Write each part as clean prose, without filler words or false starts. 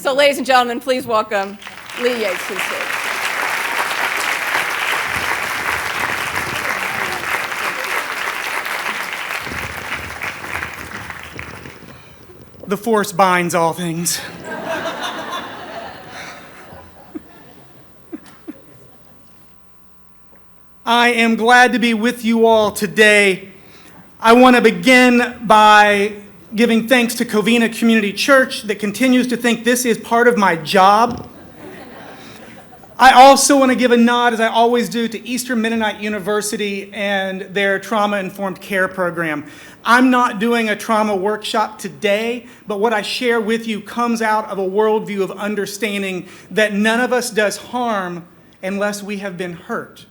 So ladies and gentlemen, please welcome Lee Yates to the stage. The force binds all things. I am glad to be with you all today. I want to begin by giving thanks to Covina Community Church that continues to think this is part of my job. I also want to give a nod, as I always do, to Eastern Mennonite University and their trauma-informed care program. I'm not doing a trauma workshop today, but what I share with you comes out of a worldview of understanding that none of us does harm unless we have been hurt.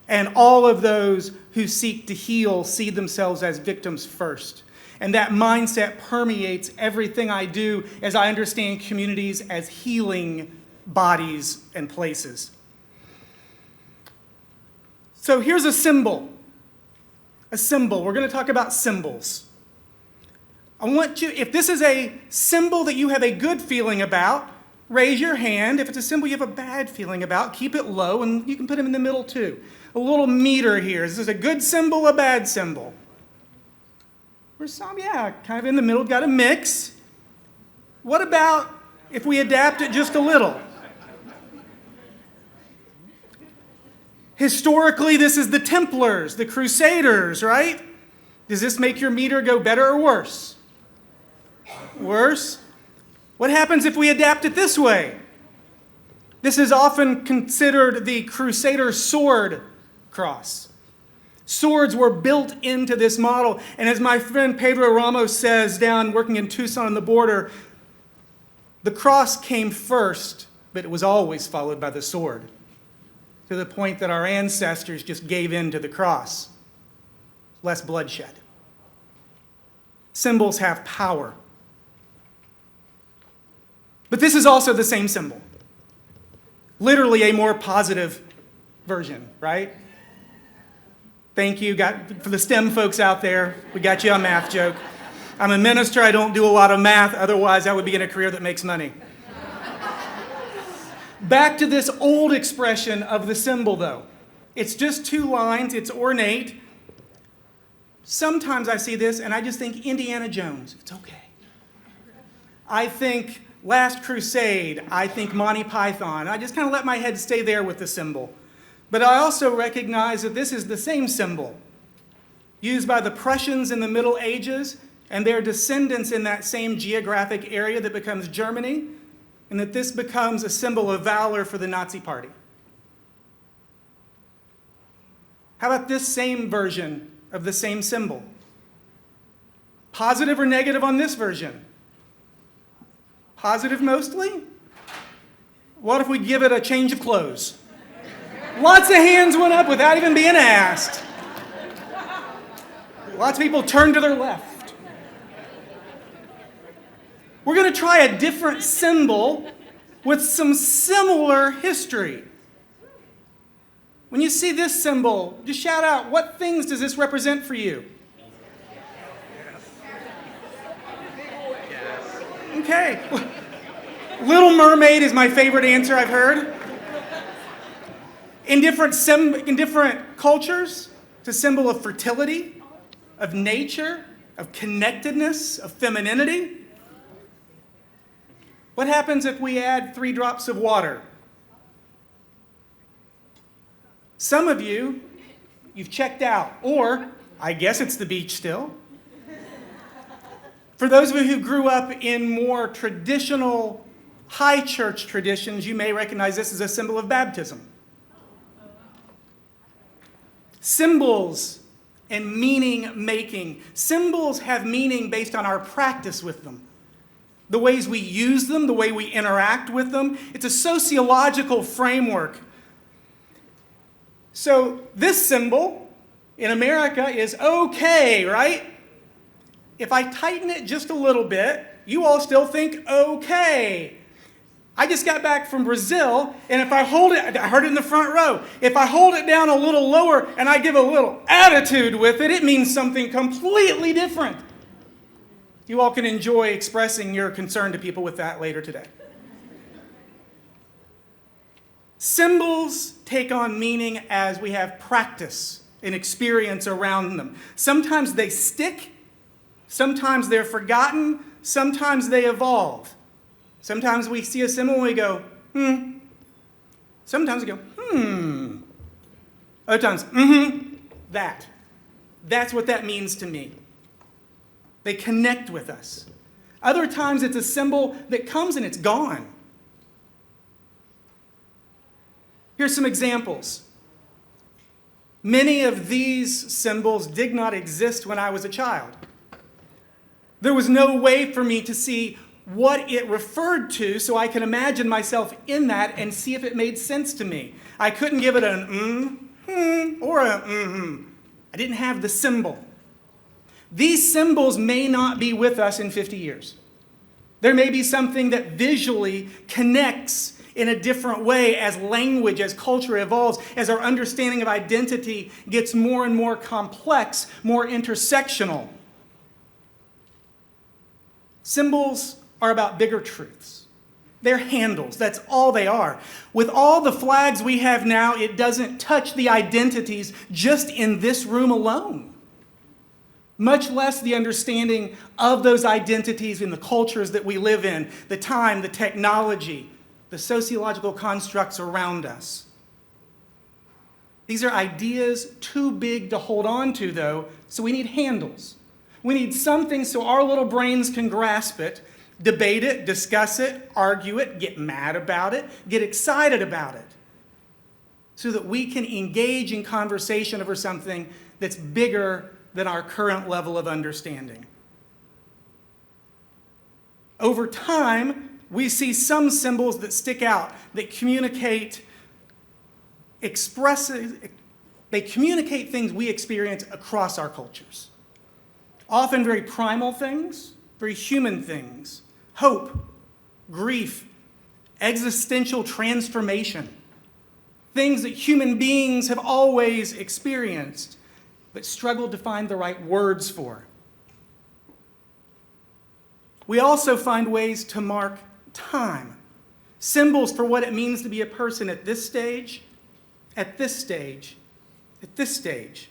And all of those who seek to heal see themselves as victims first. And that mindset permeates everything I do as I understand communities as healing bodies and places. So here's a symbol. A symbol. We're going to talk about symbols. I want you, if this is a symbol that you have a good feeling about, raise your hand. If it's a symbol you have a bad feeling about, keep it low, and you can put them in the middle too. A little meter here. Is this a good symbol, a bad symbol? Or some, yeah, kind of in the middle, got a mix. What about if we adapt it just a little? Historically, this is the Templars, the Crusaders, right? Does this make your meter go better or worse? Worse? What happens if we adapt it this way? This is often considered the Crusader sword cross. Swords were built into this model, and as my friend Pedro Ramos says down working in Tucson on the border, the cross came first, but it was always followed by the sword, to the point that our ancestors just gave in to the cross. Less bloodshed. Symbols have power. But this is also the same symbol. Literally a more positive version, right? Thank you. For the STEM folks out there, we got you a math joke. I'm a minister. I don't do a lot of math. Otherwise, I would be in a career that makes money. Back to this old expression of the symbol, though. It's just two lines. It's ornate. Sometimes I see this, and I just think Indiana Jones. It's okay. I think Last Crusade. I think Monty Python. I just kind of let my head stay there with the symbol. But I also recognize that this is the same symbol used by the Prussians in the Middle Ages and their descendants in that same geographic area that becomes Germany, and that this becomes a symbol of valor for the Nazi Party. How about this same version of the same symbol? Positive or negative on this version? Positive mostly? What if we give it a change of clothes? Lots of hands went up without even being asked. Lots of people turned to their left. We're going to try a different symbol with some similar history. When you see this symbol, just shout out, what things does this represent for you? Okay. Little Mermaid is my favorite answer I've heard. In different cultures, it's a symbol of fertility, of nature, of connectedness, of femininity. What happens if we add 3 drops of water? Some of you, you've checked out, or I guess it's the beach still. For those of you who grew up in more traditional high church traditions, you may recognize this as a symbol of baptism. Symbols and meaning making. Symbols have meaning based on our practice with them. The ways we use them, the way we interact with them. It's a sociological framework. So this symbol in America is okay, right? If I tighten it just a little bit, you all still think okay. I just got back from Brazil, and if I hold it, I heard it in the front row. If I hold it down a little lower and I give a little attitude with it, it means something completely different. You all can enjoy expressing your concern to people with that later today. Symbols take on meaning as we have practice and experience around them. Sometimes they stick, sometimes they're forgotten, sometimes they evolve. Sometimes we see a symbol and we go, Sometimes we go, Other times, that. That's what that means to me. They connect with us. Other times it's a symbol that comes and it's gone. Here's some examples. Many of these symbols did not exist when I was a child. There was no way for me to see what it referred to so I can imagine myself in that and see if it made sense to me. I couldn't give it an or a I didn't have the symbol. These symbols may not be with us in 50 years. There may be something that visually connects in a different way as language, as culture evolves, as our understanding of identity gets more and more complex, more intersectional. Symbols are about bigger truths. They're handles. That's all they are. With all the flags we have now, it doesn't touch the identities just in this room alone, much less the understanding of those identities in the cultures that we live in, the time, the technology, the sociological constructs around us. These are ideas too big to hold on to, though, so we need handles. We need something so our little brains can grasp it, debate it, discuss it, argue it, get mad about it, get excited about it, so that we can engage in conversation over something that's bigger than our current level of understanding. Over time, we see some symbols that stick out, that communicate things we experience across our cultures. Often very primal things, very human things. Hope, grief, existential transformation. Things that human beings have always experienced, but struggled to find the right words for. We also find ways to mark time. Symbols for what it means to be a person at this stage, at this stage, at this stage.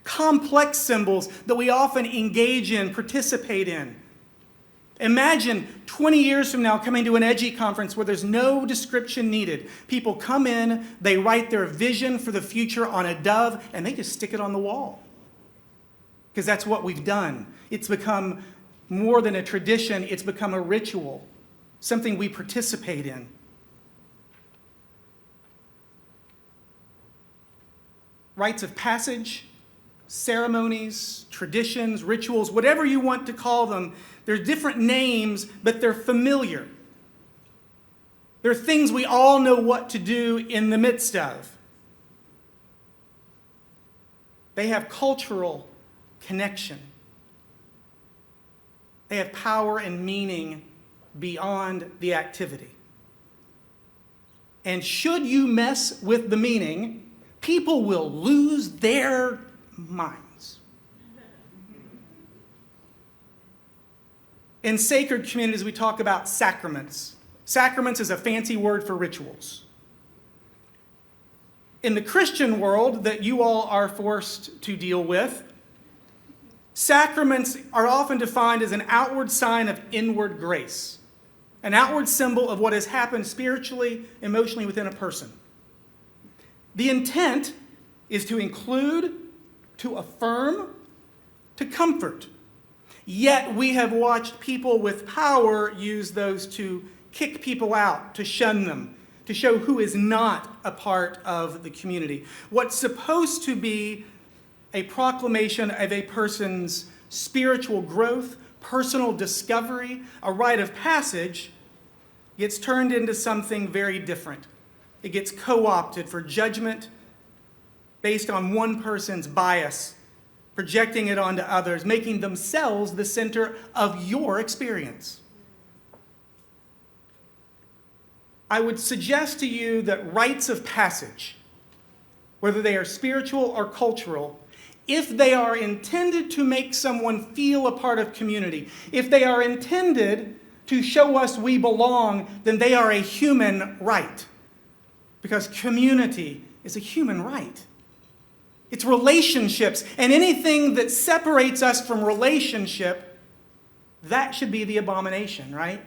Complex symbols that we often engage in, participate in. Imagine 20 years from now coming to an edgy conference where there's no description needed. People come in, they write their vision for the future on a dove, and they just stick it on the wall. Because that's what we've done. It's become more than a tradition, it's become a ritual, something we participate in. Rites of passage, ceremonies, traditions, rituals, whatever you want to call them, they're different names, but they're familiar. They're things we all know what to do in the midst of. They have cultural connection. They have power and meaning beyond the activity. And should you mess with the meaning, people will lose their minds. In sacred communities, we talk about sacraments. Sacraments is a fancy word for rituals. In the Christian world that you all are forced to deal with, sacraments are often defined as an outward sign of inward grace, an outward symbol of what has happened spiritually, emotionally within a person. The intent is to include, to affirm, to comfort. Yet we have watched people with power use those to kick people out, to shun them, to show who is not a part of the community. What's supposed to be a proclamation of a person's spiritual growth, personal discovery, a rite of passage, gets turned into something very different. It gets co-opted for judgment based on one person's bias, projecting it onto others, making themselves the center of your experience. I would suggest to you that rites of passage, whether they are spiritual or cultural, if they are intended to make someone feel a part of community, if they are intended to show us we belong, then they are a human right. Because community is a human right. It's relationships, and anything that separates us from relationship, that should be the abomination, right?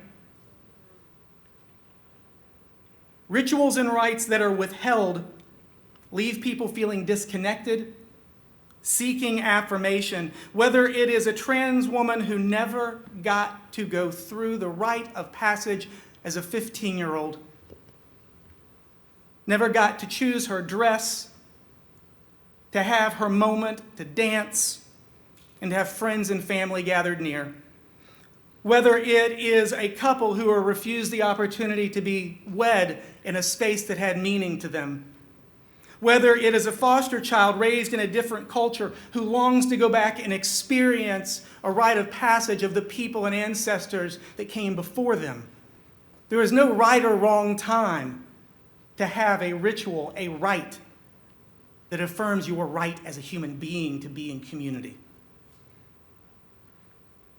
Rituals and rites that are withheld leave people feeling disconnected, seeking affirmation, whether it is a trans woman who never got to go through the rite of passage as a 15-year-old, never got to choose her dress, to have her moment, to dance, and to have friends and family gathered near. Whether it is a couple who are refused the opportunity to be wed in a space that had meaning to them. Whether it is a foster child raised in a different culture who longs to go back and experience a rite of passage of the people and ancestors that came before them. There is no right or wrong time to have a ritual, a rite that affirms your right as a human being to be in community.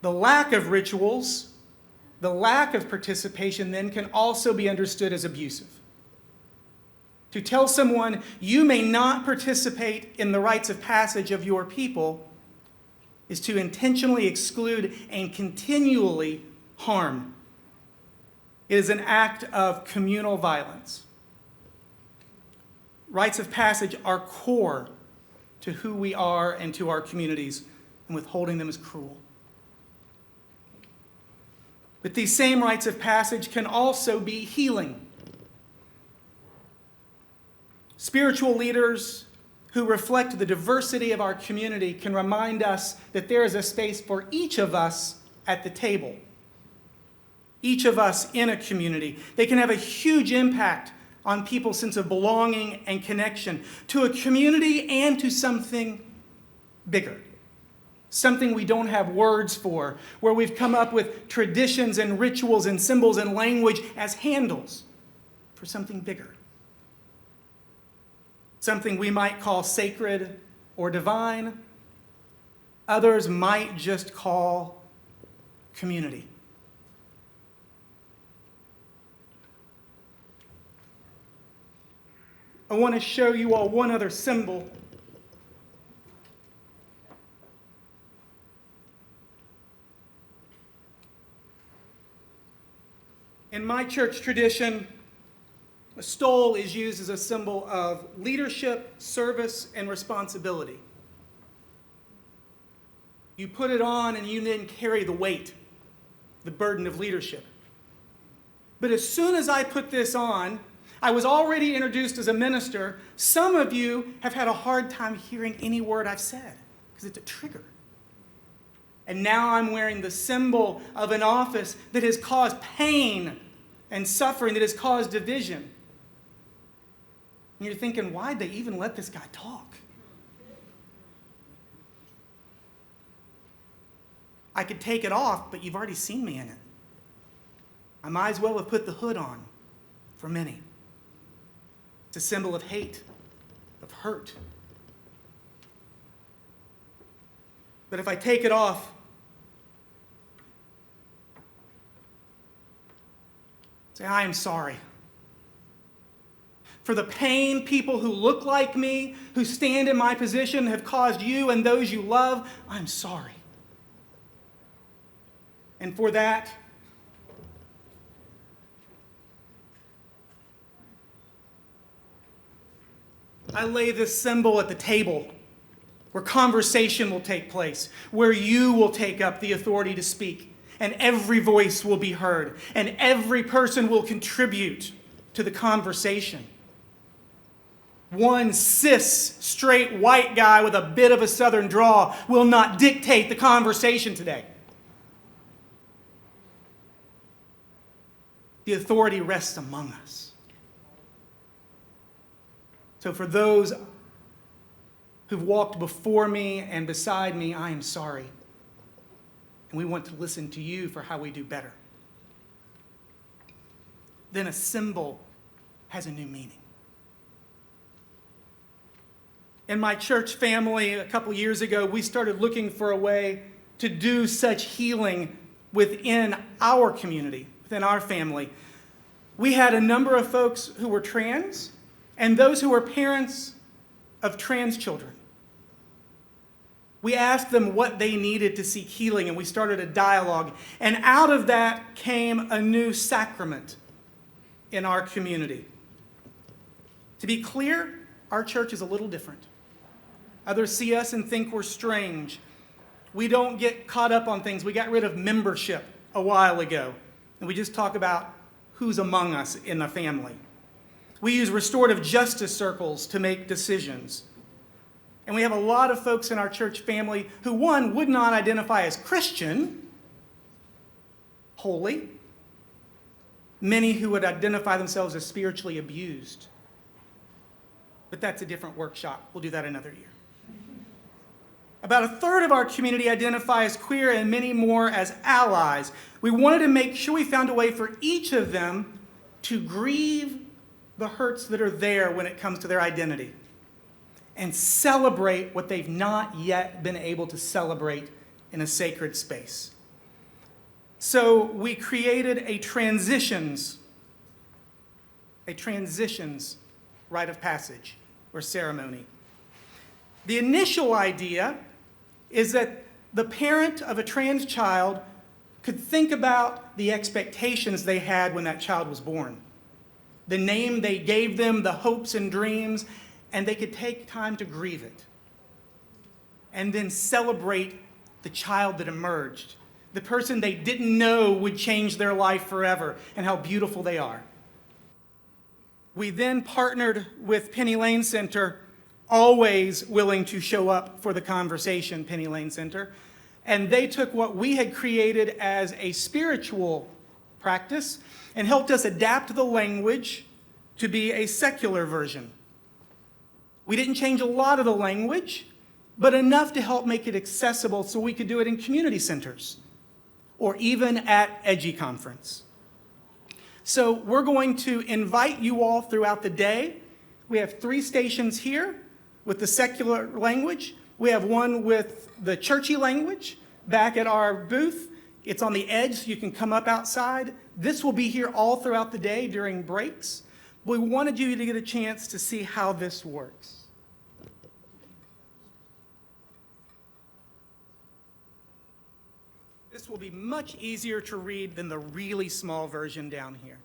The lack of rituals, the lack of participation then can also be understood as abusive. To tell someone you may not participate in the rites of passage of your people is to intentionally exclude and continually harm. It is an act of communal violence. Rites of passage are core to who we are and to our communities, and withholding them is cruel. But these same rites of passage can also be healing. Spiritual leaders who reflect the diversity of our community can remind us that there is a space for each of us at the table, each of us in a community. They can have a huge impact on people's sense of belonging and connection to a community and to something bigger, something we don't have words for, where we've come up with traditions and rituals and symbols and language as handles for something bigger. Something we might call sacred or divine. Others might just call community. I want to show you all one other symbol. In my church tradition, a stole is used as a symbol of leadership, service, and responsibility. You put it on and you then carry the weight, the burden of leadership. But as soon as I put this on, I was already introduced as a minister. Some of you have had a hard time hearing any word I've said because it's a trigger. And now I'm wearing the symbol of an office that has caused pain and suffering, that has caused division. And you're thinking, why'd they even let this guy talk? I could take it off, but you've already seen me in it. I might as well have put the hood on for many. It's a symbol of hate, of hurt. But if I take it off, say, I am sorry. For the pain people who look like me, who stand in my position, have caused you and those you love, I'm sorry. And for that, I lay this symbol at the table where conversation will take place, where you will take up the authority to speak, and every voice will be heard, and every person will contribute to the conversation. One cis, straight, white guy with a bit of a southern drawl will not dictate the conversation today. The authority rests among us. So for those who've walked before me and beside me, I am sorry. And we want to listen to you for how we do better. Then a symbol has a new meaning. In my church family, a couple years ago, we started looking for a way to do such healing within our community, within our family. We had a number of folks who were trans and those who were parents of trans children. We asked them what they needed to seek healing, and we started a dialogue. And out of that came a new sacrament in our community. To be clear, our church is a little different. Others see us and think we're strange. We don't get caught up on things. We got rid of membership a while ago, and we just talk about who's among us in the family. We use restorative justice circles to make decisions. And we have a lot of folks in our church family who, one, would not identify as Christian, holy. Many who would identify themselves as spiritually abused. But that's a different workshop. We'll do that another year. About a third of our community identify as queer and many more as allies. We wanted to make sure we found a way for each of them to grieve the hurts that are there when it comes to their identity and celebrate what they've not yet been able to celebrate in a sacred space. So we created a transitions rite of passage or ceremony. The initial idea is that the parent of a trans child could think about the expectations they had when that child was born, the name they gave them, the hopes and dreams, and they could take time to grieve it and then celebrate the child that emerged, the person they didn't know would change their life forever, and how beautiful they are. We then partnered with Penny Lane Center, always willing to show up for the conversation, Penny Lane Center, and they took what we had created as a spiritual practice and helped us adapt the language to be a secular version. We didn't change a lot of the language, but enough to help make it accessible so we could do it in community centers or even at Edgy Conference. So we're going to invite you all throughout the day. We have 3 stations here with the secular language. We have one with the churchy language back at our booth. It's on the edge, so you can come up outside. This will be here all throughout the day during breaks. We wanted you to get a chance to see how this works. This will be much easier to read than the really small version down here.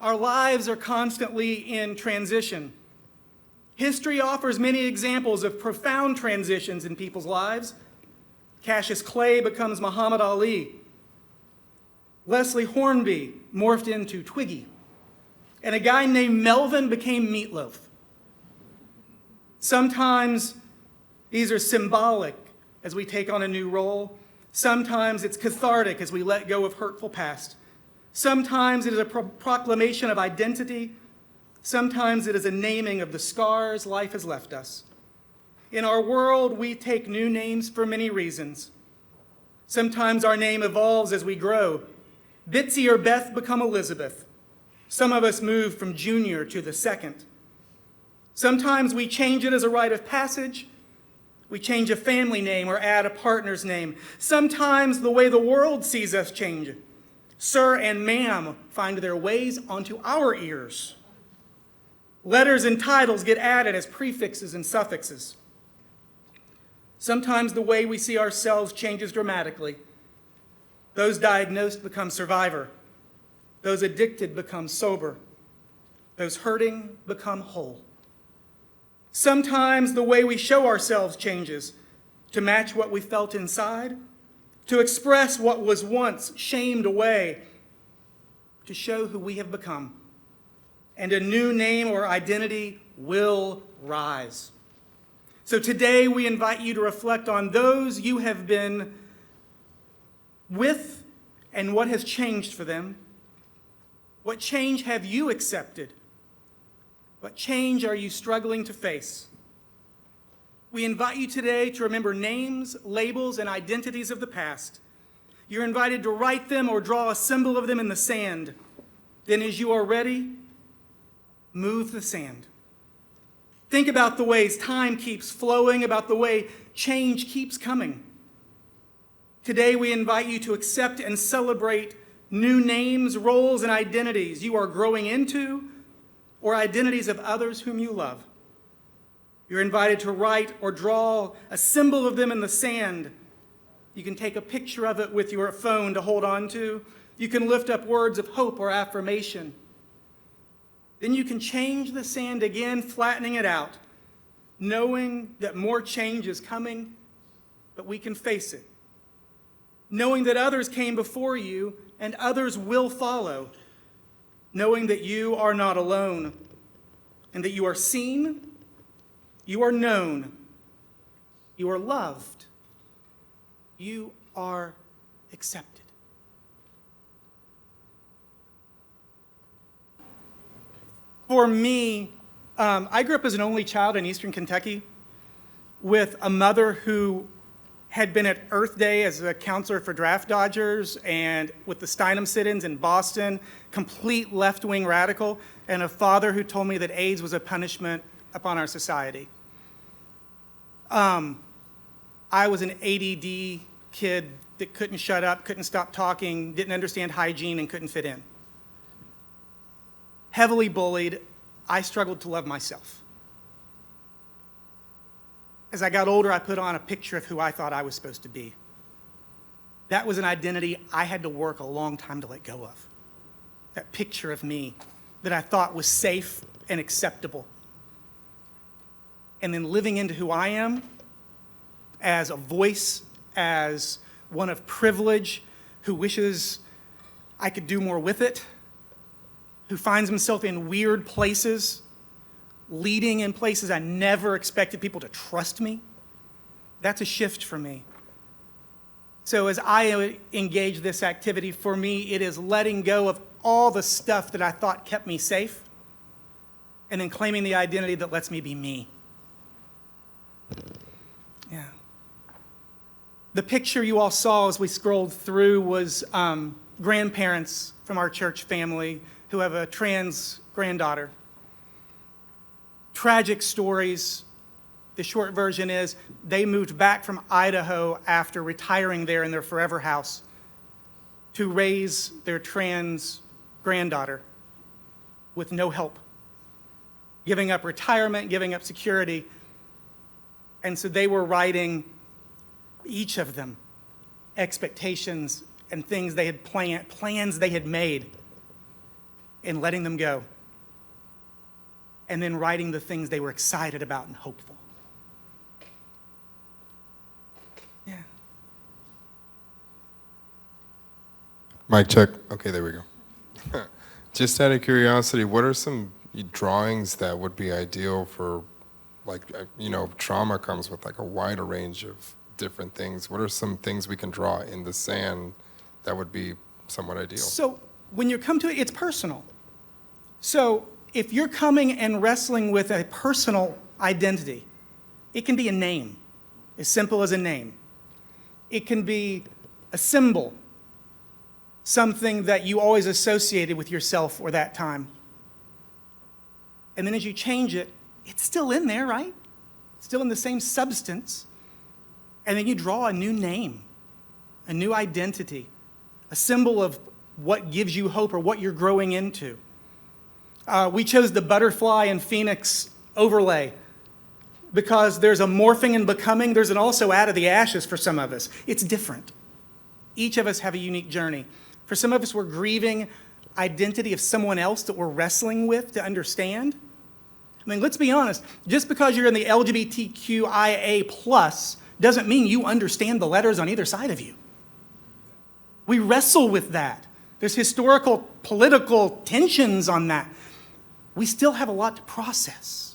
Our lives are constantly in transition. History offers many examples of profound transitions in people's lives. Cassius Clay becomes Muhammad Ali. Leslie Hornby morphed into Twiggy. And a guy named Melvin became Meatloaf. Sometimes these are symbolic as we take on a new role. Sometimes it's cathartic as we let go of hurtful past. Sometimes it is a proclamation of identity. Sometimes it is a naming of the scars life has left us. In our world, we take new names for many reasons. Sometimes our name evolves as we grow. Bitsy or Beth become Elizabeth. Some of us move from junior to the second. Sometimes we change it as a rite of passage. We change a family name or add a partner's name. Sometimes the way the world sees us change. Sir and ma'am find their ways onto our ears. Letters and titles get added as prefixes and suffixes. Sometimes the way we see ourselves changes dramatically. Those diagnosed become survivor. Those addicted become sober. Those hurting become whole. Sometimes the way we show ourselves changes to match what we felt inside, to express what was once shamed away, to show who we have become. And a new name or identity will rise. So today we invite you to reflect on those you have been with and what has changed for them. What change have you accepted? What change are you struggling to face? We invite you today to remember names, labels, and identities of the past. You're invited to write them or draw a symbol of them in the sand. Then as you are ready, move the sand. Think about the ways time keeps flowing, about the way change keeps coming. Today, we invite you to accept and celebrate new names, roles, and identities you are growing into, or identities of others whom you love. You're invited to write or draw a symbol of them in the sand. You can take a picture of it with your phone to hold on to. You can lift up words of hope or affirmation. Then you can change the sand again, flattening it out, knowing that more change is coming, but we can face it. Knowing that others came before you and others will follow. Knowing that you are not alone and that you are seen, you are known, you are loved, you are accepted. For me, I grew up as an only child in Eastern Kentucky with a mother who had been at Earth Day as a counselor for draft dodgers and with the Steinem sit-ins in Boston, complete left-wing radical, and a father who told me that AIDS was a punishment upon our society. I was an ADD kid that couldn't shut up, couldn't stop talking, didn't understand hygiene, and couldn't fit in. Heavily bullied, I struggled to love myself. As I got older, I put on a picture of who I thought I was supposed to be. That was an identity I had to work a long time to let go of. That picture of me that I thought was safe and acceptable. And then living into who I am as a voice, as one of privilege, who wishes I could do more with it, who finds himself in weird places, leading in places I never expected people to trust me. That's a shift for me. So as I engage this activity, for me, it is letting go of all the stuff that I thought kept me safe, and then claiming the identity that lets me be me. Yeah. The picture you all saw as we scrolled through was grandparents from our church family who have a trans granddaughter. Tragic stories. The short version is they moved back from Idaho after retiring there in their forever house to raise their trans granddaughter with no help, giving up retirement, giving up security. And so they were writing, each of them, expectations and things they had plans they had made, and letting them go. And then writing the things they were excited about and hopeful. Yeah. Mic check. Okay, there we go. Just out of curiosity, what are some drawings that would be ideal for, like, trauma comes with like a wider range of different things. What are some things we can draw in the sand that would be somewhat ideal? So when you come to it, it's personal. So if you're coming and wrestling with a personal identity, it can be a name, as simple as a name. It can be a symbol, something that you always associated with yourself or that time. And then as you change it, it's still in there, right? It's still in the same substance. And then you draw a new name, a new identity, a symbol of what gives you hope or what you're growing into. We chose the butterfly and phoenix overlay because there's a morphing and becoming. There's an also out of the ashes for some of us. It's different. Each of us have a unique journey. For some of us, we're grieving identity of someone else that we're wrestling with to understand. I mean, let's be honest. Just because you're in the LGBTQIA+ doesn't mean you understand the letters on either side of you. We wrestle with that. There's historical, political tensions on that. We still have a lot to process.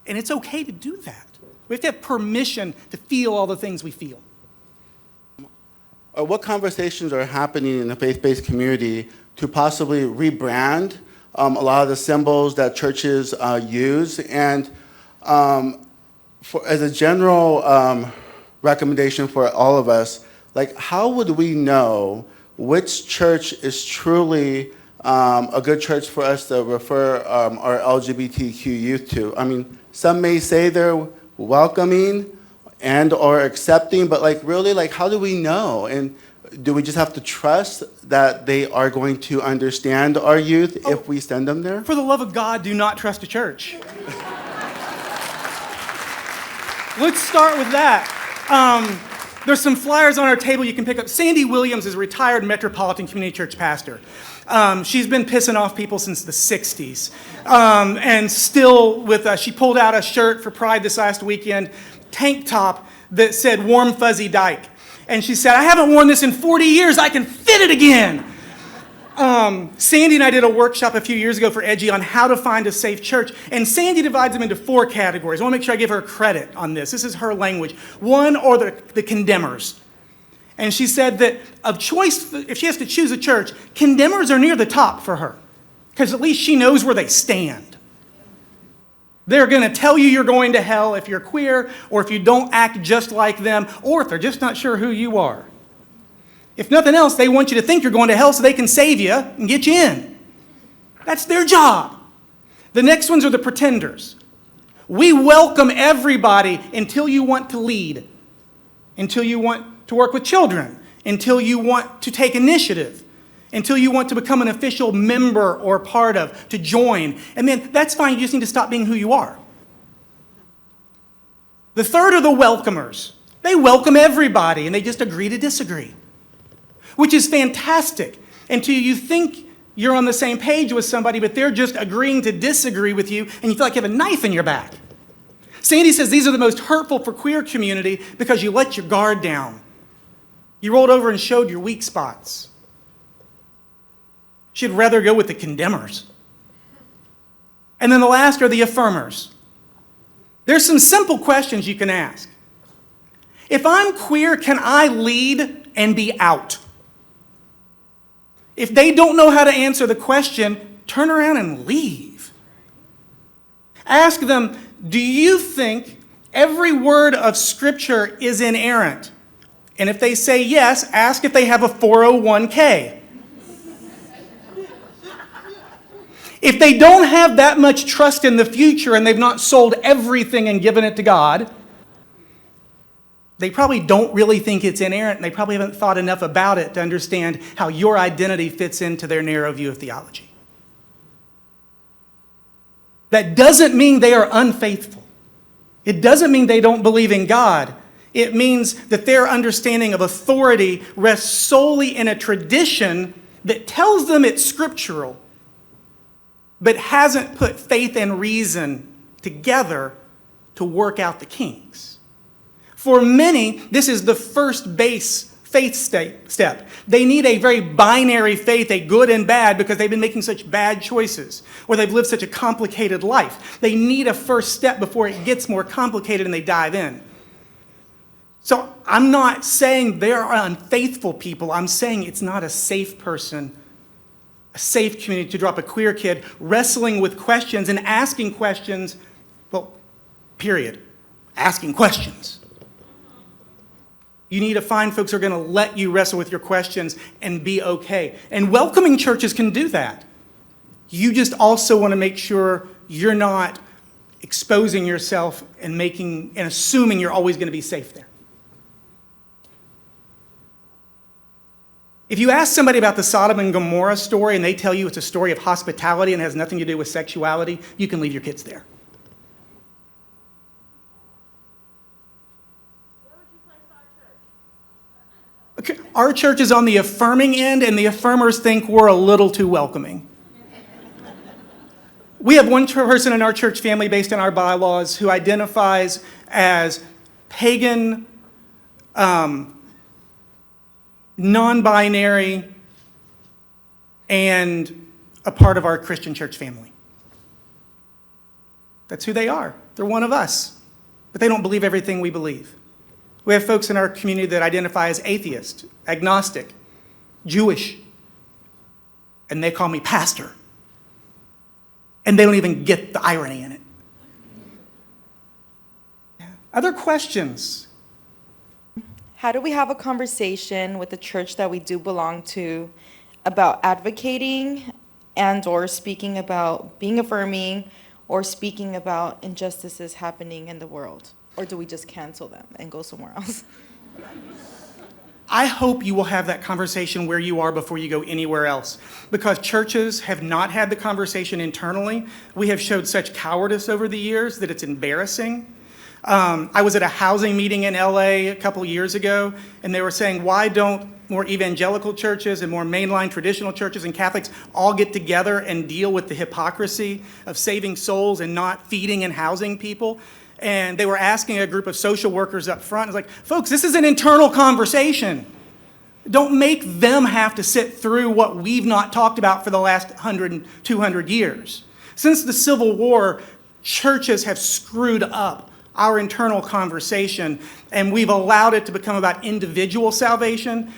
And it's okay to do that. We have to have permission to feel all the things we feel. What conversations are happening in the faith-based community to possibly rebrand a lot of the symbols that churches use? And as a general recommendation for all of us, like, how would we know which church is truly a good church for us to refer our LGBTQ youth to? I mean, some may say they're welcoming and or accepting, but like really, like how do we know? And do we just have to trust that they are going to understand our youth if we send them there? For the love of God, do not trust a church. Let's start with that. There's some flyers on our table you can pick up. Sandy Williams is a retired Metropolitan Community Church pastor. She's been pissing off people since the 60s. And still she pulled out a shirt for Pride this last weekend, tank top that said warm fuzzy dyke. And she said, I haven't worn this in 40 years, I can fit it again. Sandy and I did a workshop a few years ago for Edgy on how to find a safe church. And Sandy divides them into 4 categories. I want to make sure I give her credit on this. This is her language. One are the condemners. And she said that of choice, if she has to choose a church, condemners are near the top for her. Because at least she knows where they stand. They're going to tell you you're going to hell if you're queer, or if you don't act just like them, or if they're just not sure who you are. If nothing else, they want you to think you're going to hell so they can save you and get you in. That's their job. The next ones are the pretenders. We welcome everybody until you want to lead, until you want to work with children, until you want to take initiative, until you want to become an official member or part of, to join. And then that's fine, you just need to stop being who you are. The third are the welcomers. They welcome everybody and they just agree to disagree, which is fantastic until you think you're on the same page with somebody, but they're just agreeing to disagree with you and you feel like you have a knife in your back. Sandy says these are the most hurtful for queer community because you let your guard down. You rolled over and showed your weak spots. She'd rather go with the condemners. And then the last are the affirmers. There's some simple questions you can ask. If I'm queer, can I lead and be out? If they don't know how to answer the question, turn around and leave. Ask them, do you think every word of Scripture is inerrant? And if they say yes, ask if they have a 401k. If they don't have that much trust in the future and they've not sold everything and given it to God, they probably don't really think it's inerrant, and they probably haven't thought enough about it to understand how your identity fits into their narrow view of theology. That doesn't mean they are unfaithful. It doesn't mean they don't believe in God. It means that their understanding of authority rests solely in a tradition that tells them it's scriptural, but hasn't put faith and reason together to work out the kinks. For many, this is the first base faith step. They need a very binary faith, a good and bad, because they've been making such bad choices, or they've lived such a complicated life. They need a first step before it gets more complicated and they dive in. So I'm not saying they're unfaithful people. I'm saying it's not a safe person, a safe community to drop a queer kid wrestling with questions and asking questions, well, period. Asking questions. You need to find folks who are going to let you wrestle with your questions and be okay. And welcoming churches can do that. You just also want to make sure you're not exposing yourself and assuming you're always going to be safe there. If you ask somebody about the Sodom and Gomorrah story and they tell you it's a story of hospitality and has nothing to do with sexuality, you can leave your kids there. Our church is on the affirming end, and the affirmers think we're a little too welcoming. We have one person in our church family, based on our bylaws, who identifies as pagan, non-binary, and a part of our Christian church family. That's who they are. They're one of us, but they don't believe everything we believe. We have folks in our community that identify as atheist, agnostic, Jewish, and they call me pastor. And they don't even get the irony in it. Yeah. Other questions? How do we have a conversation with the church that we do belong to about advocating and/or speaking about being affirming or speaking about injustices happening in the world? Or do we just cancel them and go somewhere else? I hope you will have that conversation where you are before you go anywhere else, because churches have not had the conversation internally. We have showed such cowardice over the years that it's embarrassing. I was at a housing meeting in LA a couple years ago, and they were saying, why don't more evangelical churches and more mainline traditional churches and Catholics all get together and deal with the hypocrisy of saving souls and not feeding and housing people? And they were asking a group of social workers up front, it's like, folks, this is an internal conversation. Don't make them have to sit through what we've not talked about for the last 100 and 200 years. Since the Civil War, churches have screwed up our internal conversation, and we've allowed it to become about individual salvation.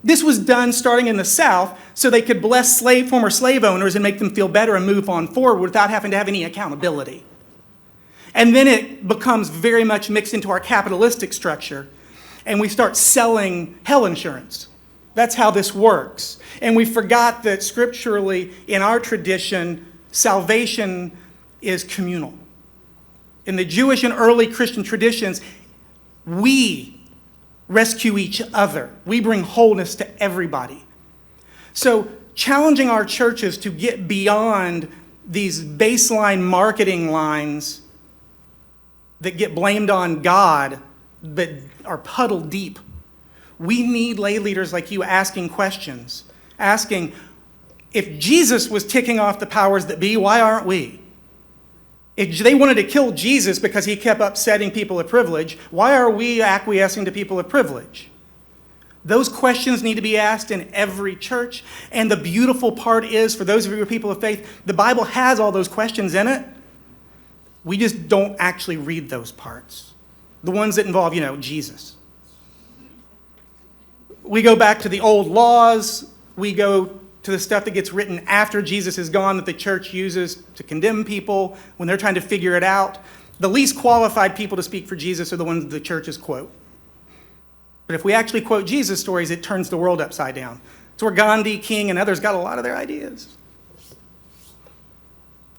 This was done starting in the South so they could bless former slave owners and make them feel better and move on forward without having to have any accountability. And then it becomes very much mixed into our capitalistic structure, and we start selling hell insurance. That's how this works. And we forgot that scripturally, in our tradition, salvation is communal. In the Jewish and early Christian traditions, we rescue each other. We bring wholeness to everybody. So challenging our churches to get beyond these baseline marketing lines that get blamed on God but are puddle deep. We need lay leaders like you asking questions, asking, if Jesus was ticking off the powers that be, why aren't we? If they wanted to kill Jesus because he kept upsetting people of privilege, why are we acquiescing to people of privilege? Those questions need to be asked in every church. And the beautiful part is, for those of you who are people of faith, the Bible has all those questions in it. We just don't actually read those parts. The ones that involve, Jesus. We go back to the old laws. We go to the stuff that gets written after Jesus is gone that the church uses to condemn people when they're trying to figure it out. The least qualified people to speak for Jesus are the ones the churches quote. But if we actually quote Jesus stories, it turns the world upside down. It's where Gandhi, King, and others got a lot of their ideas.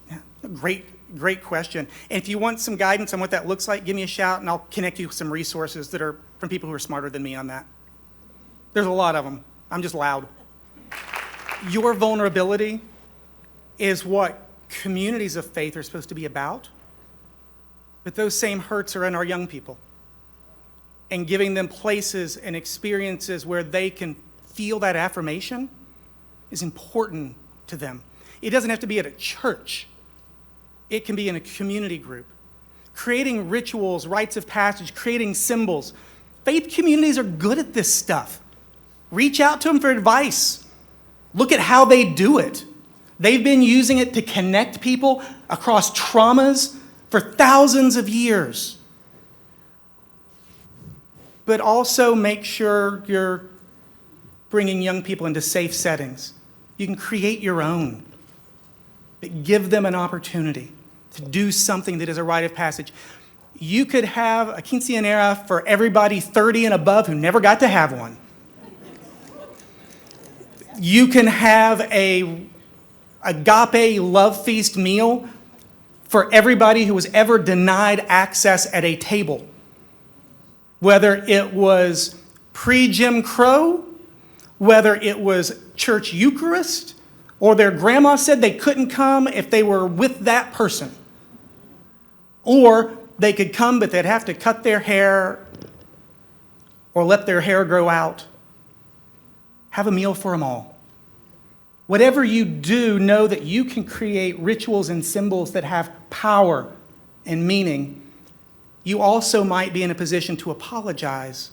Yeah, great question. And if you want some guidance on what that looks like, give me a shout and I'll connect you with some resources that are from people who are smarter than me on that. There's a lot of them. I'm just loud. Your vulnerability is what communities of faith are supposed to be about. But those same hurts are in our young people. And giving them places and experiences where they can feel that affirmation is important to them. It doesn't have to be at a church. It can be in a community group. Creating rituals, rites of passage, creating symbols. Faith communities are good at this stuff. Reach out to them for advice. Look at how they do it. They've been using it to connect people across traumas for thousands of years. But also make sure you're bringing young people into safe settings. You can create your own, but give them an opportunity to do something that is a rite of passage. You could have a quinceañera for everybody 30 and above who never got to have one. You can have a agape love feast meal for everybody who was ever denied access at a table. Whether it was pre-Jim Crow, whether it was church Eucharist, or their grandma said they couldn't come if they were with that person. Or they could come, but they'd have to cut their hair or let their hair grow out. Have a meal for them all. Whatever you do, know that you can create rituals and symbols that have power and meaning. You also might be in a position to apologize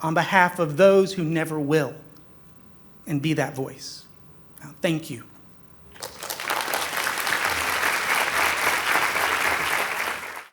on behalf of those who never will and be that voice. Now, thank you.